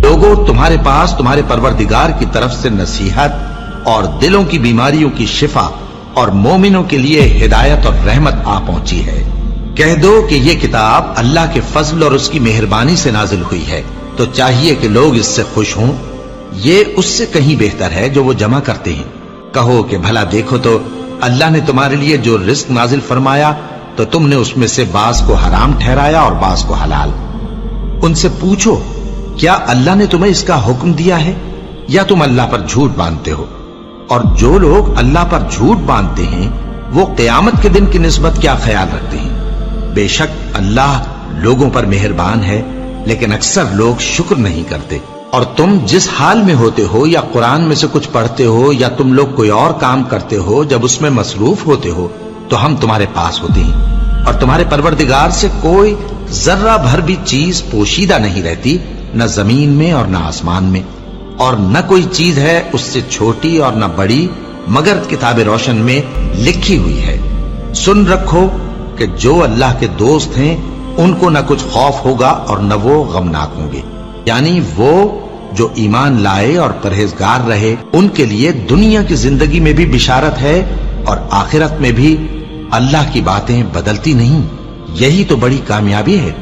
لوگوں، تمہارے پاس تمہارے پروردگار کی طرف سے نصیحت اور دلوں کی بیماریوں کی شفا اور مومنوں کے لیے ہدایت اور رحمت آ پہنچی ہے۔ کہہ دو کہ یہ کتاب اللہ کے فضل اور اس کی مہربانی سے نازل ہوئی ہے، تو چاہیے کہ لوگ اس سے خوش ہوں۔ یہ اس سے کہیں بہتر ہے جو وہ جمع کرتے ہیں۔ کہو کہ بھلا دیکھو تو اللہ نے تمہارے لیے جو رزق نازل فرمایا تو تم نے اس میں سے بعض کو حرام ٹھہرایا اور بعض کو حلال۔ ان سے پوچھو کیا اللہ نے تمہیں اس کا حکم دیا ہے یا تم اللہ پر جھوٹ باندھتے ہو؟ اور جو لوگ اللہ پر جھوٹ باندھتے ہیں وہ قیامت کے دن کی نسبت کیا خیال رکھتے ہیں؟ بے شک اللہ لوگوں پر مہربان ہے، لیکن اکثر لوگ شکر نہیں کرتے۔ اور تم جس حال میں ہوتے ہو یا قرآن میں سے کچھ پڑھتے ہو یا تم لوگ کوئی اور کام کرتے ہو، جب اس میں مصروف ہوتے ہو تو ہم تمہارے پاس ہوتے ہیں، اور تمہارے پروردگار سے کوئی ذرہ بھر بھی چیز پوشیدہ نہیں رہتی، نہ زمین میں اور نہ آسمان میں، اور نہ کوئی چیز ہے اس سے چھوٹی اور نہ بڑی مگر کتاب روشن میں لکھی ہوئی ہے۔ سن رکھو کہ جو اللہ کے دوست ہیں ان کو نہ کچھ خوف ہوگا اور نہ وہ غمناک ہوں گے، یعنی وہ جو ایمان لائے اور پرہیزگار رہے ان کے لیے دنیا کی زندگی میں بھی بشارت ہے اور آخرت میں بھی۔ اللہ کی باتیں بدلتی نہیں، یہی تو بڑی کامیابی ہے۔